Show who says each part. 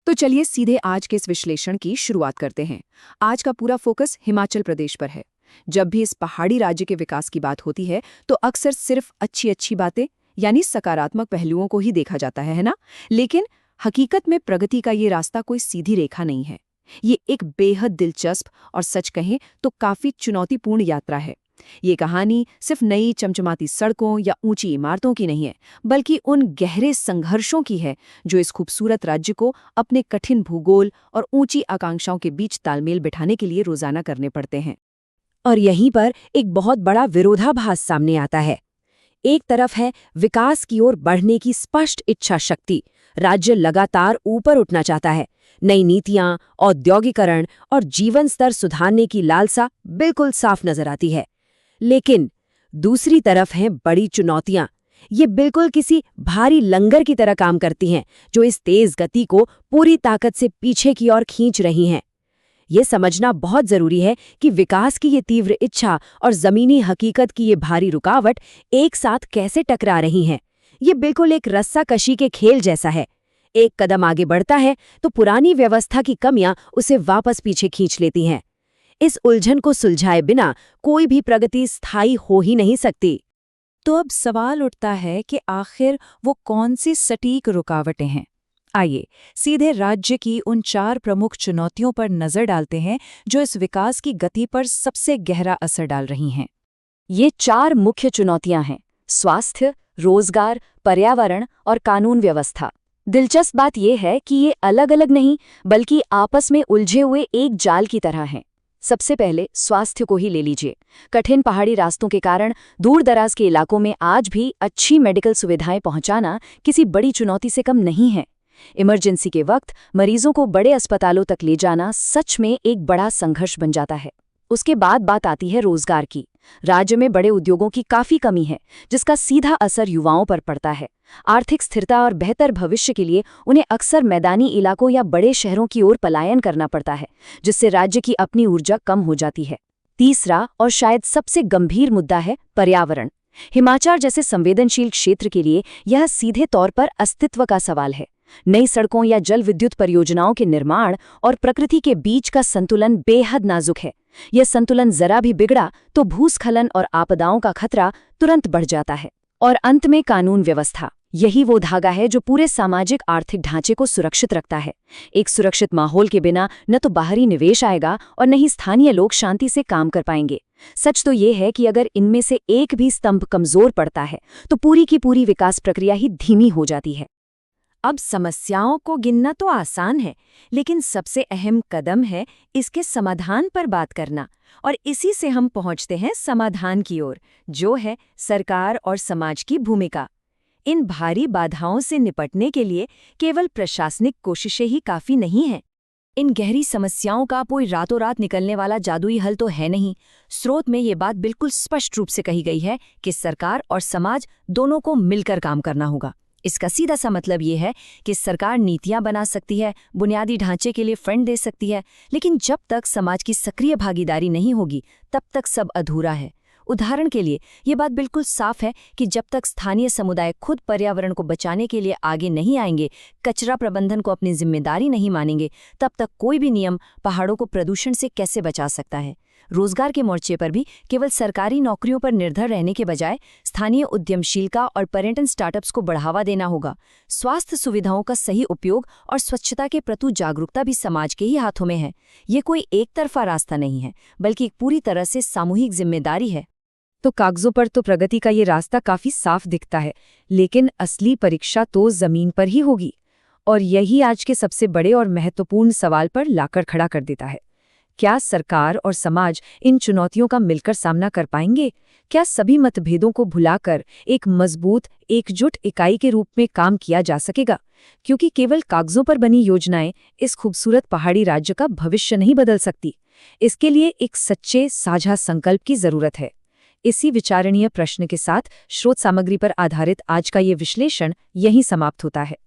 Speaker 1: तो चलिए सीधे आज के इस विश्लेषण की शुरुआत करते हैं। आज का पूरा फोकस हिमाचल प्रदेश पर है। जब भी इस पहाड़ी राज्य के विकास की बात होती है तो अक्सर सिर्फ अच्छी अच्छी बातें यानी सकारात्मक पहलुओं को ही देखा जाता है ना? लेकिन हकीकत में प्रगति का ये रास्ता कोई सीधी रेखा नहीं है। ये एक बेहद दिलचस्प और सच कहें तो काफी चुनौतीपूर्ण यात्रा है। ये कहानी सिर्फ नई चमचमाती सड़कों या ऊंची इमारतों की नहीं है, बल्कि उन गहरे संघर्षों की है जो इस खूबसूरत राज्य को अपने कठिन भूगोल और ऊंची आकांक्षाओं के बीच तालमेल बिठाने के लिए रोजाना करने पड़ते हैं।
Speaker 2: और यहीं पर एक बहुत बड़ा विरोधाभास सामने आता है। एक तरफ है विकास की ओर बढ़ने की स्पष्ट इच्छा शक्ति, राज्य लगातार ऊपर उठना चाहता है, नई नीतियां, औद्योगिकरण और जीवन स्तर सुधारने की लालसा बिल्कुल साफ नजर आती है। लेकिन दूसरी तरफ हैं बड़ी चुनौतियां। ये बिल्कुल किसी भारी लंगर की तरह काम करती हैं, जो इस तेज गति को पूरी ताकत से पीछे की ओर खींच रही हैं। ये समझना बहुत जरूरी है कि विकास की ये तीव्र इच्छा और जमीनी हकीकत की ये भारी रुकावट एक साथ कैसे टकरा रही हैं। ये बिल्कुल एक रस्साकशी के खेल जैसा है। एक कदम आगे बढ़ता है तो पुरानी व्यवस्था की कमियां उसे वापस पीछे खींच लेती हैं। इस उलझन को सुलझाए बिना कोई भी प्रगति स्थायी हो ही नहीं सकती।
Speaker 3: तो अब सवाल उठता है कि आखिर वो कौन सी सटीक रुकावटें हैं। आइए सीधे राज्य की उन 4 प्रमुख चुनौतियों पर नजर डालते हैं जो इस विकास की गति पर सबसे गहरा असर डाल रही हैं।
Speaker 2: ये 4 मुख्य चुनौतियां हैं: स्वास्थ्य, रोजगार, पर्यावरण और कानून व्यवस्था। दिलचस्प बात यह है कि ये अलग अलग नहीं बल्कि आपस में उलझे हुए एक जाल की तरह हैं। सबसे पहले स्वास्थ्य को ही ले लीजिए। कठिन पहाड़ी रास्तों के कारण दूर दराज के इलाकों में आज भी अच्छी मेडिकल सुविधाएं पहुंचाना किसी बड़ी चुनौती से कम नहीं है। इमरजेंसी के वक्त मरीजों को बड़े अस्पतालों तक ले जाना सच में एक बड़ा संघर्ष बन जाता है। उसके बाद बात आती है रोजगार की। राज्य में बड़े उद्योगों की काफी कमी है, जिसका सीधा असर युवाओं पर पड़ता है। आर्थिक स्थिरता और बेहतर भविष्य के लिए उन्हें अक्सर मैदानी इलाकों या बड़े शहरों की ओर पलायन करना पड़ता है, जिससे राज्य की अपनी ऊर्जा कम हो जाती है। तीसरा और शायद सबसे गंभीर मुद्दा है पर्यावरण। हिमाचल जैसे संवेदनशील क्षेत्र के लिए यह सीधे तौर पर अस्तित्व का सवाल है। नई सड़कों या जल विद्युत परियोजनाओं के निर्माण और प्रकृति के बीच का संतुलन बेहद नाजुक है। यह संतुलन जरा भी बिगड़ा तो भूस्खलन और आपदाओं का खतरा तुरंत बढ़ जाता है। और अंत में कानून व्यवस्था। यही वो धागा है जो पूरे सामाजिक आर्थिक ढांचे को सुरक्षित रखता है। एक सुरक्षित माहौल के बिना न तो बाहरी निवेश आएगा और न ही स्थानीय लोग शांति से काम कर पाएंगे। सच तो ये है कि अगर इनमें से एक भी स्तंभ कमजोर पड़ता है तो पूरी की पूरी विकास प्रक्रिया ही धीमी हो जाती है।
Speaker 3: अब समस्याओं को गिनना तो आसान है, लेकिन सबसे अहम कदम है इसके समाधान पर बात करना। और इसी से हम पहुंचते हैं समाधान की ओर, जो है सरकार और समाज की भूमिका। इन भारी बाधाओं से निपटने के लिए केवल प्रशासनिक कोशिशें ही काफी नहीं हैं। इन गहरी समस्याओं का कोई रातों रात निकलने वाला जादुई हल तो है नहीं। स्रोत में ये बात बिल्कुल स्पष्ट रूप से कही गई है कि सरकार और समाज दोनों को मिलकर काम करना होगा। इसका सीधा सा मतलब ये है कि सरकार नीतियां बना सकती है, बुनियादी ढांचे के लिए फंड दे सकती है, लेकिन जब तक समाज की सक्रिय भागीदारी नहीं होगी तब तक सब अधूरा है। उदाहरण के लिए ये बात बिल्कुल साफ है कि जब तक स्थानीय समुदाय खुद पर्यावरण को बचाने के लिए आगे नहीं आएंगे, कचरा प्रबंधन को अपनी जिम्मेदारी नहीं मानेंगे, तब तक कोई भी नियम पहाड़ों को प्रदूषण से कैसे बचा सकता है। रोजगार के मोर्चे पर भी केवल सरकारी नौकरियों पर निर्भर रहने के बजाय स्थानीय उद्यमशीलता और पर्यटन स्टार्टअप्स को बढ़ावा देना होगा। स्वास्थ्य सुविधाओं का सही उपयोग और स्वच्छता के प्रति जागरूकता भी समाज के ही हाथों में है। ये कोई एक तरफा रास्ता नहीं है, बल्कि एक पूरी तरह से सामूहिक जिम्मेदारी है।
Speaker 2: तो कागजों पर तो प्रगति का ये रास्ता काफी साफ दिखता है, लेकिन असली परीक्षा तो जमीन पर ही होगी। और यही आज के सबसे बड़े और महत्वपूर्ण सवाल पर लाकर खड़ा कर देता है। क्या सरकार और समाज इन चुनौतियों का मिलकर सामना कर पाएंगे? क्या सभी मतभेदों को भुलाकर एक मजबूत, एकजुट इकाई के रूप में काम किया जा सकेगा? क्योंकि केवल कागजों पर बनी योजनाएं इस खूबसूरत पहाड़ी राज्य का भविष्य नहीं बदल सकती। इसके लिए एक सच्चे, साझा संकल्प की जरूरत है। इसी विचारणीय प्रश्न के साथ स्रोत सामग्री पर आधारित आज का ये विश्लेषण यहीं समाप्त होता है।